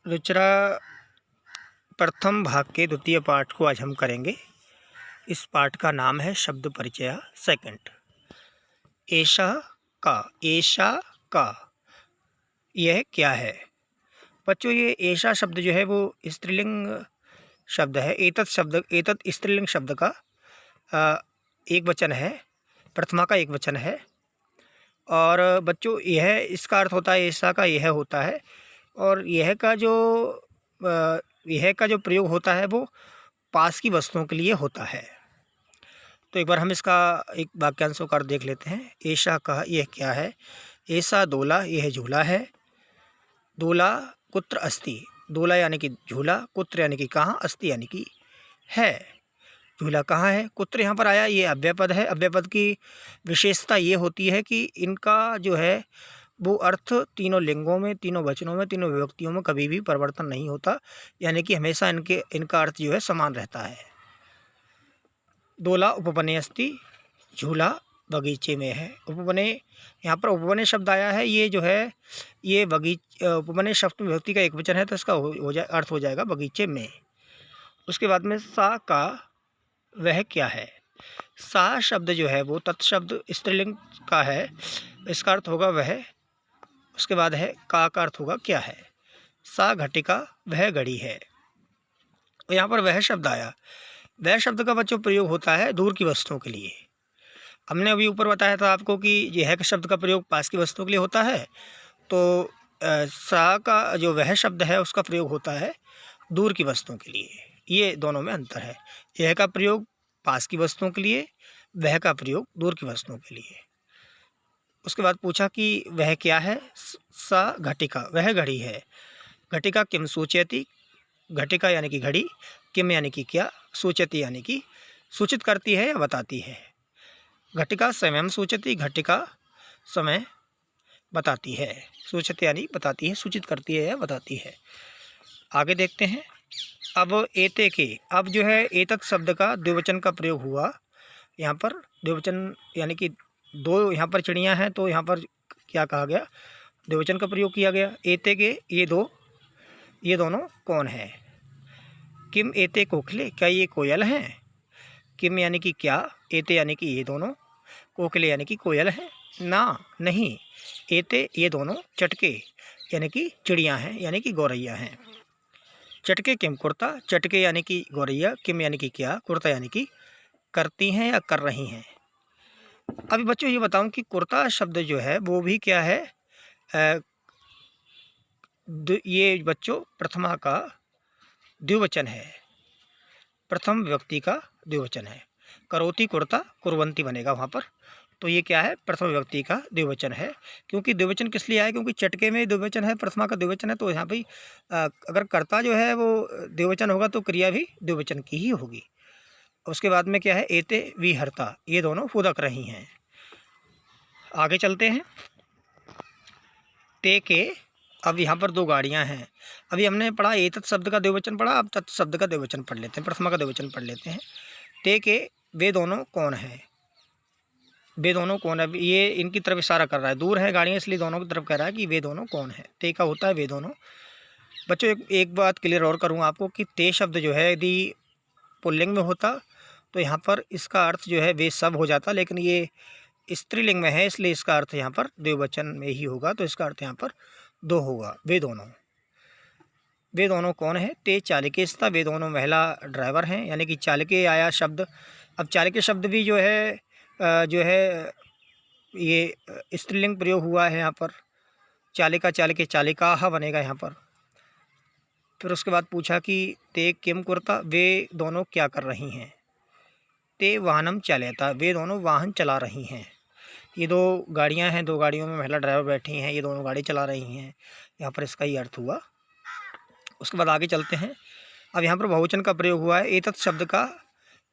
रुचिरा प्रथम भाग के द्वितीय पाठ को आज हम करेंगे। इस पाठ का नाम है शब्द परिचय सेकंड। ऐसा का यह क्या है। बच्चों, ये ऐसा शब्द जो है वो स्त्रीलिंग शब्द है। एतत् स्त्रीलिंग शब्द का एक वचन है, प्रथमा का एक वचन है। और बच्चों, यह इसका अर्थ होता है, ऐसा का यह होता है। और यह का जो प्रयोग होता है वो पास की वस्तुओं के लिए होता है। तो एक बार हम इसका एक वाक्यांश को कर देख लेते हैं। ऐसा का यह क्या है। ऐसा दोला, यह झूला है। दोला कुत्र अस्ति, दोला यानी कि झूला, कुत्र यानी कि कहाँ, अस्ति यानी कि है। झूला कहाँ है, कुत्र यहाँ पर आया, ये अव्ययपद है। अव्ययपद की विशेषता ये होती है कि इनका जो है वो अर्थ तीनों लिंगों में, तीनों वचनों में, तीनों विभक्तियों में कभी भी परिवर्तन नहीं होता, यानी कि हमेशा इनका अर्थ जो है समान रहता है। दोला उपवने अस्ति, झूला बगीचे में है। उपवने, यहाँ पर उपवने शब्द आया है, ये जो है ये उपवने शब्द विभक्ति का एक वचन है, तो इसका अर्थ हो जाएगा बगीचे में। उसके बाद में सा का वह क्या है। सा शब्द जो है वो तत्शब्द स्त्रीलिंग का है, इसका अर्थ होगा वह। उसके बाद है का अर्थ होगा क्या है। सा घटिका, वह घड़ी है। तो यहाँ पर वह शब्द आया। वह शब्द का बच्चों प्रयोग होता है दूर की वस्तुओं के लिए। हमने अभी ऊपर बताया था आपको कि यह शब्द का प्रयोग पास की वस्तुओं के लिए होता है। तो सा का जो वह शब्द है उसका प्रयोग होता है दूर की वस्तुओं के लिए। ये दोनों में अंतर है। यह का प्रयोग पास की वस्तुओं के लिए, वह का प्रयोग दूर की वस्तुओं के लिए। उसके बाद पूछा कि वह क्या है। सा घटिका, वह घड़ी है। घटिका किम सूचयति, घटिका यानी कि घड़ी, किम यानी कि क्या, सूचयति यानी कि सूचित करती है या बताती है। घटिका समय सूचयति, घटिका समय बताती है। सूचयति यानी बताती है, सूचित करती है या बताती है। आगे देखते हैं। अब एते के, अब जो है एतत् शब्द का द्विवचन का प्रयोग हुआ। यहाँ पर द्विवचन यानी कि दो यहाँ पर चिड़ियाँ हैं, तो यहाँ पर क्या कहा गया, द्विवचन का प्रयोग किया गया। एते के ये दोनों कौन है। किम एते कोकिले, क्या ये कोयल हैं। किम यानी कि क्या, एते यानी कि ये दोनों, कोकिले यानी कि कोयल है ना, नहीं। एते ये दोनों चटके यानी कि चिड़ियाँ हैं, यानी कि गौरैया हैं। चटके किम कुर्ता, चटके यानी कि गौरैया, किम यानी कि क्या, कुर्ता यानी कि करती हैं या कर रही हैं। अभी बच्चों ये बताऊं कि कुर्ता शब्द जो है वो भी क्या है, ये बच्चों प्रथमा का द्विवचन है, प्रथम विभक्ति का द्विवचन है। करोति कुर्ता, कुर्वंती बनेगा वहाँ पर। तो ये क्या है, प्रथम विभक्ति का द्विवचन है। क्योंकि द्विवचन किस लिए आया, क्योंकि चटके में द्विवचन है, प्रथमा का द्विवचन है। तो यहाँ पे अगर कर्ता जो है वो द्विवचन होगा तो क्रिया भी द्विवचन की ही होगी। उसके बाद में क्या है, एते विहर्ता, ये दोनों फुदक रही हैं। आगे चलते हैं। ते के, अब यहाँ पर दो गाड़ियाँ हैं। अभी हमने पढ़ा एतत् शब्द का द्विवचन पढ़ा, अब तत् शब्द का द्विवचन पढ़ लेते हैं, प्रथमा का द्विवचन पढ़ लेते हैं। ते के वे दोनों कौन है। वे दोनों कौन है, ये इनकी तरफ इशारा कर रहा है, दूर है गाड़ियाँ इसलिए दोनों की तरफ कह रहा है कि वे दोनों कौन है। ते का होता है वे दोनों। बच्चों एक बात क्लियर और करूँगा आपको कि ते शब्द जो है यदि पुल्लिंग में होता तो यहाँ पर इसका अर्थ जो है वे सब हो जाता, लेकिन ये स्त्रीलिंग में है इसलिए इसका अर्थ यहाँ पर द्विवचन में ही होगा, तो इसका अर्थ यहाँ पर दो होगा। वे दोनों कौन है। ते चालिकेस्ता, वे दोनों महिला ड्राइवर हैं, यानी कि चालिके आया शब्द। अब चालिके शब्द भी जो है ये स्त्रीलिंग प्रयोग हुआ है यहाँ पर। चालिका, चालिके, चालिकाः बनेगा यहाँ पर। फिर उसके बाद पूछा कि ते किम कुर्ता, वे दोनों क्या कर रही हैं। ते वाहनम चालयता, वे दोनों वाहन चला रही हैं। ये दो गाड़ियां हैं, दो गाड़ियों में महिला ड्राइवर बैठी हैं, ये दोनों गाड़ी चला रही हैं, यहाँ पर इसका ही अर्थ हुआ। उसके बाद आगे चलते हैं। अब यहाँ पर बहुवचन का प्रयोग हुआ है। एतत् शब्द का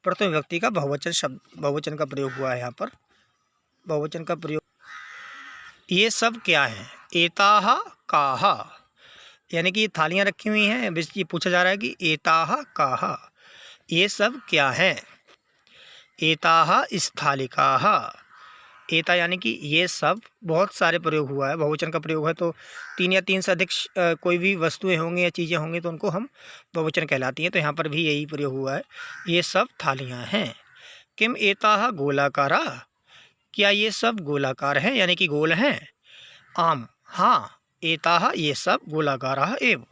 प्रथम व्यक्ति का बहुवचन का प्रयोग हुआ है। यहाँ पर बहुवचन का प्रयोग, ये सब क्या है। एताह काहा, यानी कि थालियाँ रखी हुई हैं, ये पूछा जा रहा है कि एताह काहा, ये सब क्या है। एताह स्थालिकाः, एता यानी कि ये सब बहुत सारे प्रयोग हुआ है, बहुवचन का प्रयोग है तो 3 या 3 से अधिक कोई भी वस्तुएं होंगी या चीज़ें होंगी तो उनको हम बहुवचन कहलाती हैं। तो यहाँ पर भी यही प्रयोग हुआ है, ये सब थालियाँ हैं। किम एताः गोलाकारा, क्या ये सब गोलाकार हैं यानी कि गोल हैं। आम, हाँ, एताः ये सब गोलाकाराः एव,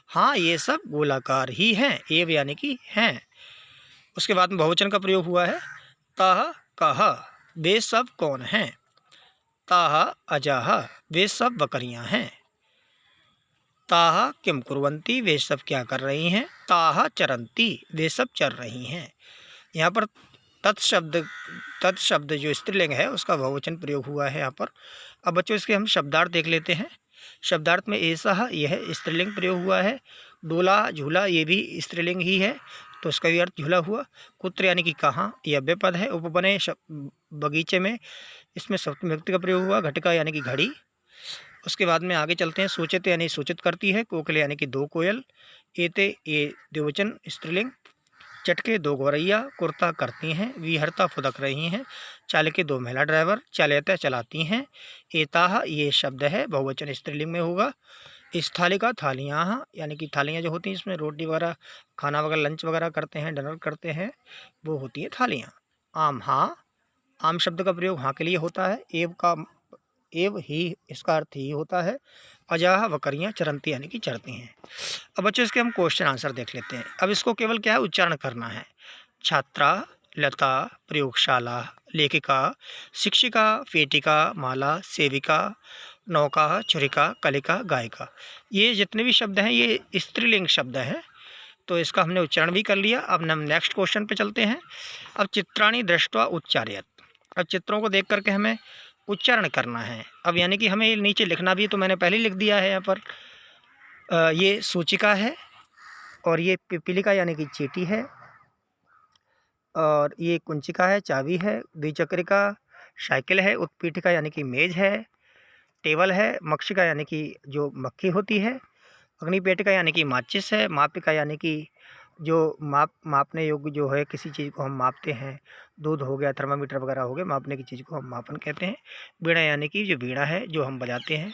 हाँ ये सब गोलाकार ही हैं, एव यानी कि हैं। उसके बाद में बहुवचन का प्रयोग हुआ है, ताः कः, वे सब कौन हैं। ताः अजाः, वे सब बकरियां हैं। ताः किम कुर्वन्ति, वे सब क्या कर रही हैं। ताः चरन्ति, वे सब चर रही हैं। यहाँ पर तत्शब्द जो स्त्रीलिंग है उसका बहुवचन प्रयोग हुआ है यहाँ पर। अब बच्चों इसके हम शब्दार्थ देख लेते हैं। शब्दार्थ में ऐसा यह स्त्रीलिंग प्रयोग हुआ है। डोला झूला ये भी स्त्रीलिंग ही है तो उसका भी अर्थ झूला हुआ। कुत्र यानी कि कहाँ, यह अव्यय पद है। उपबने बगीचे में, इसमें सप्तमी विभक्ति का प्रयोग हुआ। घटिका यानी कि घड़ी। उसके बाद में आगे चलते हैं। सूचित यानी सूचित करती है। कोकिल यानी कि दो कोयल। एते ये द्विवचन स्त्रीलिंग। चटके दो गौरैया। कुर्ता करती हैं। विहरता फुदक रही हैं। चालके दो महिला ड्राइवर। चालयता चलाती हैं। एताह ये शब्द है बहुवचन स्त्रीलिंग में होगा। स्थालिका थालियाँ यानी कि थालियाँ जो होती हैं इसमें रोटी वगैरह खाना वगैरह लंच वगैरह करते हैं, डिनर करते हैं, वो होती है थालियाँ। आम, हाँ, आम शब्द का प्रयोग हाँ के लिए होता है। एव ही इसका अर्थ ही होता है। अजाह बकरियाँ चरंती यानी कि चरती हैं। अब बच्चों इसके हम क्वेश्चन आंसर देख लेते हैं। अब इसको केवल क्या है उच्चारण करना है। छात्रा, लता, प्रयोगशाला, लेखिका, शिक्षिका, पेटिका, माला, सेविका, नौका, छुरिका, कलिका, गायिका, ये जितने भी शब्द हैं ये स्त्रीलिंग शब्द हैं तो इसका हमने उच्चारण भी कर लिया। अब हम नेक्स्ट क्वेश्चन पे चलते हैं। अब चित्राणि दृष्ट्वा उच्चार्यत, अब चित्रों को देख करके हमें उच्चारण करना है। अब यानी कि हमें नीचे लिखना भी है तो मैंने पहले ही लिख दिया है यहाँ पर। ये सूचिका है और ये पिपीलिका यानी कि चींटी है और ये कुंचिका है चाबी है। द्विचक्रिका साइकिल है। उत्पीठिका यानी कि मेज है, टेबल है। मक्षिका यानी कि जो मक्खी होती है। अग्निपेटिका यानी कि माचिस है। मापिका यानी कि जो मापने योग्य जो है किसी चीज़ को हम मापते हैं, दूध हो गया, थर्मामीटर वगैरह हो गए, मापने की चीज़ को हम मापन कहते हैं। वीणा यानी कि जो वीणा है जो हम बजाते हैं।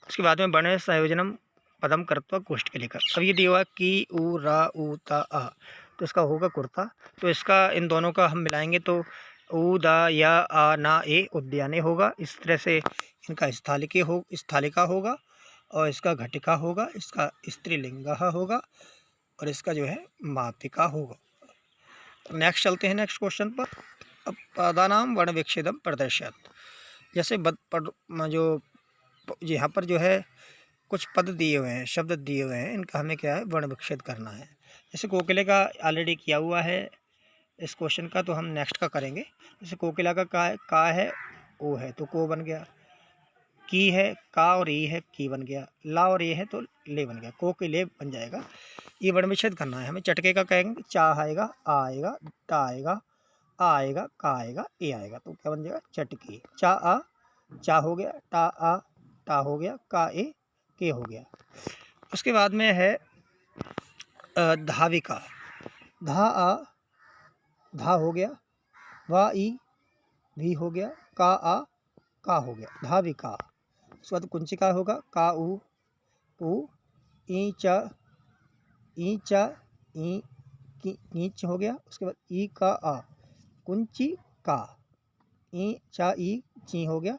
उसके बाद में वर्ण संयोजनम पदम कर्तव्य गोष्ठ के लेकर। अब ये दिया हुआ कि उ रा उ ता आ तो इसका होगा कुर्ता। तो इसका इन दोनों का हम मिलाएंगे तो उ दा या आ ना ए उद्याने होगा। इस तरह से इनका स्थालिका होगा और इसका घटिका होगा, इसका स्त्रीलिंग होगा और इसका जो है मापिका होगा। नेक्स्ट चलते हैं नेक्स्ट क्वेश्चन पर। अब पदानाम वर्ण विच्छेदम प्रदर्शयत, जैसे जो यहाँ पर जो है कुछ पद दिए हुए हैं, शब्द दिए हुए हैं, इनका हमें क्या है वर्ण विच्छेद करना है। जैसे कोकिले का ऑलरेडी किया हुआ है इस क्वेश्चन का तो हम नेक्स्ट का करेंगे। जैसे कोकिला का का है ओ है तो को बन गया। की है का और ई है की बन गया। ला और ये है तो ले बन गया। को के ले बन जाएगा। ये वर्ण विच्छेद करना है हमें। चटके का कहेंगे चा आएगा, आ आएगा, टा आएगा, आ आएगा, का आएगा, ए आएगा तो क्या बन जाएगा चटकी। चा आ चा हो गया, टा आ टा हो गया, का ए के हो गया। उसके बाद में है धाविका। धा आ धा हो गया, वा ई भी हो गया, का आ का हो गया, धाविका। उसके बाद कुंचिका होगा का ऊ ई चा ई ईच हो गया। उसके बाद ई का आ कुंची का, ई चा ई ची हो गया,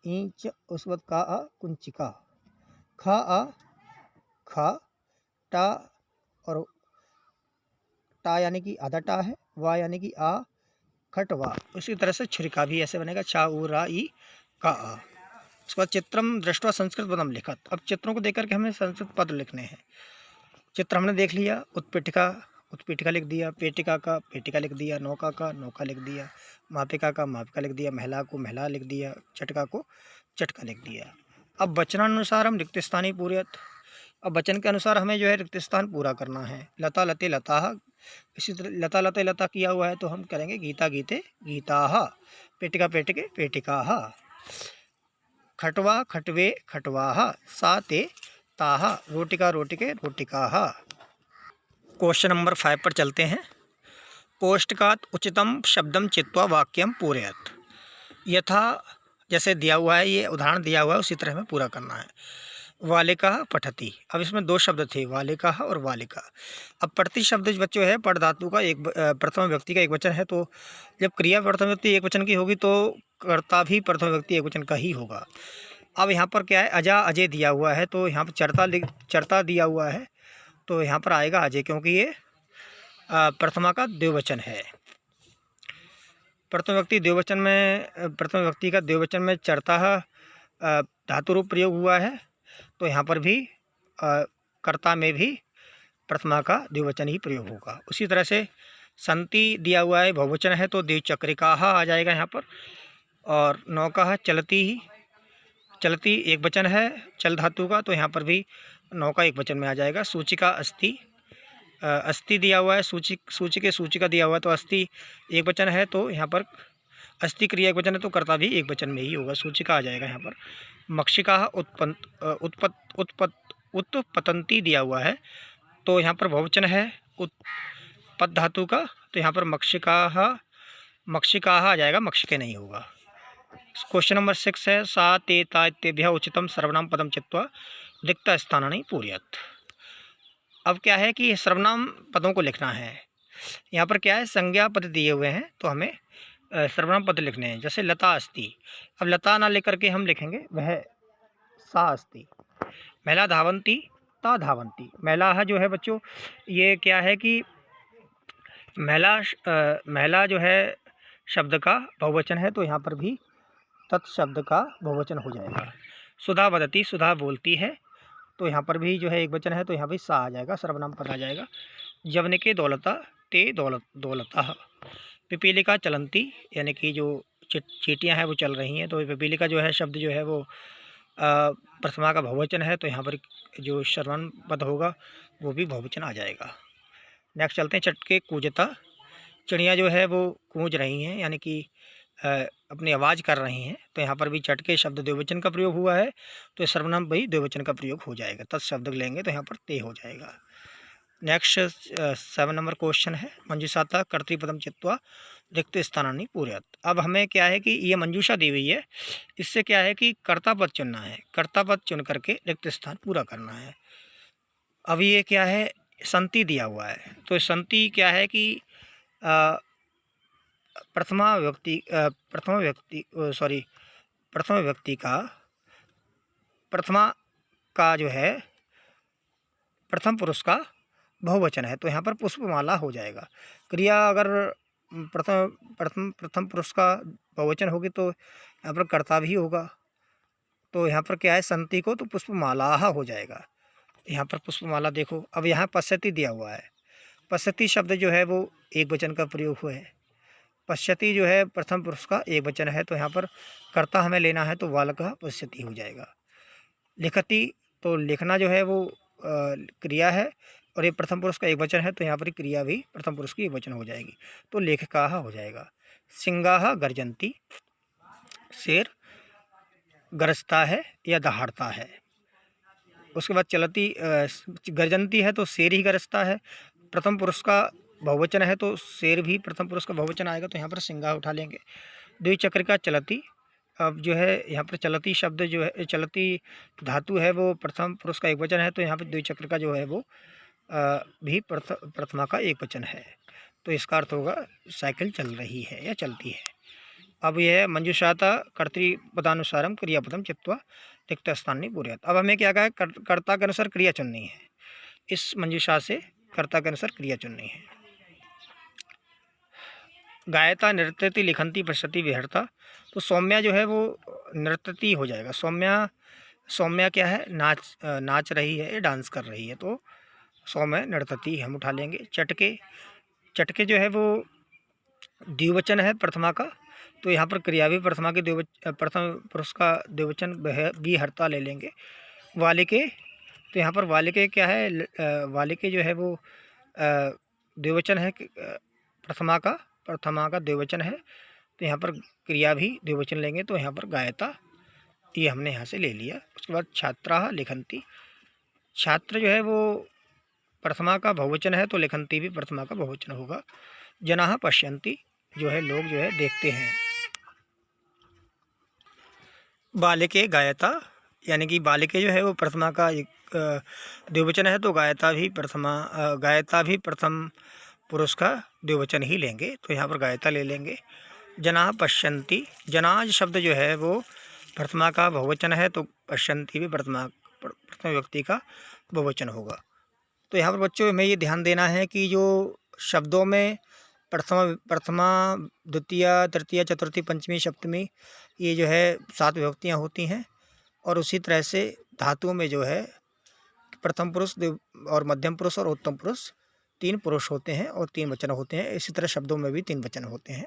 ईच। उसके बाद का आ कुंचिका। खा आ खा, टा और टा यानी कि आधा टा है, वा यानी कि आ खटवा। उसी तरह से छुरिका भी ऐसे बनेगा चा ऊ रा ई का आ। उसके बाद चित्रम दृष्टवा संस्कृत पदम लिखत। अब चित्रों को देख करके हमें संस्कृत पद लिखने हैं। चित्र हमने देख लिया। उत्पीठिका लिख दिया। पेटिका का पेटिका लिख दिया। नौका का नौका लिख दिया। मापिका का मापिका लिख दिया। महिला को महिला लिख दिया। चटका को चटका लिख दिया। अब वचनानुसार हम रिक्त स्थानीय पूर्यत। अब वचन के अनुसार हमें जो है रिक्त स्थान पूरा करना है। लता लते लता, इसी तरह लता लते लता किया हुआ है तो हम करेंगे गीता गीते गीता। पेटिका पेटिके पेटिका। खटवा खटवे खटवाह। साते ताह। रोटिका रोटिके रोटिकाह। क्वेश्चन नंबर 5 पर चलते हैं। पोष्टकात उचितम शब्दम चित्वा वाक्यम पूरयत। यथा जैसे दिया हुआ है, ये उदाहरण दिया हुआ है, उसी तरह हमें पूरा करना है। वालिका पठति, अब इसमें दो शब्द थे, वालिका और वालिका। अब पठति शब्द बच्चों है पठ धातु का प्रथम व्यक्ति का एक वचन है, तो जब क्रिया प्रथम व्यक्ति एक वचन की होगी तो कर्ता भी प्रथम व्यक्ति एक वचन का ही होगा। अब यहाँ पर क्या है, अजा अजय दिया हुआ है, तो यहाँ पर चरता दिया हुआ है, तो यहाँ पर आएगा अजय, क्योंकि ये प्रथमा का द्विवचन है। प्रथम व्यक्ति द्विवचन में, प्रथम व्यक्ति का द्विवचन में चरता धातु रूप प्रयोग हुआ है, तो यहाँ पर भी कर्ता में भी प्रथमा का द्विवचन ही प्रयोग होगा। उसी तरह से संति दिया हुआ है, बहुवचन है, तो द्विचक्रिकाः आ जाएगा यहाँ पर। और नौका चलती ही, चलती एक वचन है चल धातु का, तो यहाँ पर भी नौका एक वचन में आ जाएगा। सूचिका अस्ति, अस्ति दिया हुआ है, सूचिका दिया हुआ है, तो अस्ति एक वचन है, तो यहाँ पर अस्ति क्रिया एक वचन है, तो कर्ता भी एक वचन में ही होगा, सूचिका आ जाएगा यहाँ पर। मक्षिका उत्पतंती दिया हुआ है, तो यहाँ पर बहुवचन है उत्पत धातु का, तो यहाँ पर मक्षिका आ जाएगा, मक्षिके नहीं होगा। क्वेश्चन नंबर 6 है, सा ते ता इत्येभ्यः उचितम सर्वनाम पदम चित्वा रिक्त स्थानानि पूरयेत्। अब क्या है कि सर्वनाम पदों को लिखना है। यहाँ पर क्या है, संज्ञा पद दिए हुए हैं, तो हमें सर्वनाम पद लिखने हैं। जैसे लता अस्ति, अब लता ना लेकर के हम लिखेंगे वह सा अस्ति। महिला धावंती ता धावंती, महिला जो है बच्चों, ये क्या है कि महिला जो है शब्द का बहुवचन है, तो यहाँ पर भी तत्शब्द का बहुवचन हो जाएगा। सुधा वदती, सुधा बोलती है, तो यहाँ पर भी जो है एक वचन है, तो यहाँ भी सा आ जाएगा, सर्वनाम पद आ जाएगा। जवनिके दौलता ते दौलतः। पिपीलिका चलंती, यानी कि जो चींटियाँ हैं वो चल रही हैं, तो पिपीलिका जो है शब्द जो है वो प्रथमा का बहुवचन है, तो यहाँ पर जो सर्वनाम पद होगा वो भी बहुवचन आ जाएगा। नेक्स्ट चलते हैं, चटके कूजता, चिड़ियाँ जो है वो कूंज रही हैं, यानी कि अपनी आवाज़ कर रही हैं, तो यहाँ पर भी चटके शब्द द्विवचन का प्रयोग हुआ है, तो सर्वनाम भी द्विवचन का प्रयोग हो जाएगा। तत्शब्द लेंगे तो यहाँ पर ते हो जाएगा। नेक्स्ट 7 नंबर क्वेश्चन है, मंजूषाता कर्तृपदम चित्वा रिक्त स्थानानि पूरयेत्। अब हमें क्या है कि ये मंजूषा दी हुई है, इससे क्या है कि कर्ता पद चुनना है, कर्ता पद चुन करके रिक्त स्थान पूरा करना है। अब ये क्या है, संति दिया हुआ है, तो संति क्या है कि प्रथम व्यक्ति का प्रथमा का जो है प्रथम पुरुष का बहुवचन है, तो यहाँ पर पुष्पमाला हो जाएगा। क्रिया अगर प्रथम पुरुष का बहुवचन होगी तो यहाँ पर कर्ता भी होगा, तो यहाँ पर क्या है, संति को तो पुष्पमाला हो जाएगा। यहाँ पर पुष्पमाला देखो। अब यहाँ पश्यति दिया हुआ है, पश्यति शब्द जो है वो एक वचन का प्रयोग हुआ है। पश्यति जो है प्रथम पुरुष का एक वचन है, तो यहाँ पर कर्ता हमें लेना है, तो बालकः पश्यति हो जाएगा। लिखति, तो लिखना जो है वो क्रिया है, और ये प्रथम पुरुष का एक वचन है, तो यहाँ पर क्रिया भी प्रथम पुरुष की एक वचन हो जाएगी, तो लेखकाः हो जाएगा। सिंगाः गर्जन्ति, शेर गरजता है या दहाड़ता है। उसके बाद चलती गर्जन्ती है, तो शेर ही गरजता है, प्रथम पुरुष का बहुवचन है, तो शेर भी प्रथम पुरुष का बहुवचन आएगा, तो यहाँ पर सिंगा उठा लेंगे। द्विचक्रिका चलती, अब जो है यहाँ पर चलती शब्द जो है, चलती धातु है वो प्रथम पुरुष का एक वचन है, तो यहाँ पर द्विचक्रिका जो है वो भी प्रथमा का एक वचन है, तो इसका अर्थ होगा साइकिल चल रही है या चलती है। अब यह है मंजूषाता कर्तृपदानुसारम क्रियापदम चित्वा रिक्त स्थानानि पूरयेत्। अब हमें क्या कहा है, कर्ता के अनुसार क्रिया चुननी है। इस मंजूषा से कर्ता के अनुसार क्रिया चुननी है। गायता नृत्यति लिखंती पश्यति विहरता, तो सौम्या जो है वो नृत्यति हो जाएगा। सौम्या क्या है, नाच रही है, डांस कर रही है, तो सौम्य नृत्यति हम उठा लेंगे। चटके जो है वो द्विवचन है प्रथमा का, तो यहाँ पर क्रिया भी प्रथमा के प्रथम पुरुष का द्विवचन विहरता ले लेंगे। वालिके, तो यहाँ पर वालिके क्या है, वालिके जो है वो द्विवचन है, प्रथमा का द्विवचन है, तो यहाँ पर क्रिया भी द्विवचन लेंगे, तो यहाँ पर गायता ये हमने यहाँ से ले लिया। उसके बाद छात्राः लिखन्ति, छात्र जो है वो प्रथमा का बहुवचन है, तो लिखन्ति भी प्रथमा का बहुवचन होगा। जनाः पश्यन्ति, जो है लोग जो है देखते हैं। बालिके गायता, यानी कि बालिके जो है वो प्रथमा का एक द्विवचन है, तो गायता भी प्रथम पुरुष का द्विवचन ही लेंगे, तो यहाँ पर गायता ले लेंगे। जनाः पश्यन्ति, जनाज शब्द जो है वो प्रथमा का बहुवचन है, तो पश्यन्ति भी प्रथम व्यक्ति का बहुवचन होगा। तो यहाँ पर बच्चों हमें ये ध्यान देना है कि जो शब्दों में प्रथमा द्वितीया तृतीया चतुर्थी पंचमी सप्तमी ये जो है 7 विभक्तियाँ होती हैं, और उसी तरह से धातुओं में जो है प्रथम पुरुष और मध्यम पुरुष और उत्तम पुरुष 3 पुरुष होते हैं और 3 वचन होते हैं। इसी तरह शब्दों में भी 3 वचन होते हैं।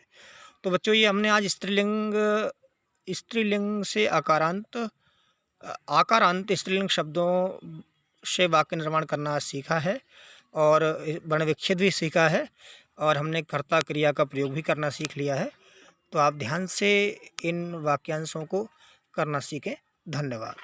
तो बच्चों ये हमने आज स्त्रीलिंग से आकारांत स्त्रीलिंग शब्दों से वाक्य निर्माण करना सीखा है, और वर्ण विच्छेद भी सीखा है, और हमने कर्ता क्रिया का प्रयोग भी करना सीख लिया है। तो आप ध्यान से इन वाक्यांशों को करना सीखें। धन्यवाद।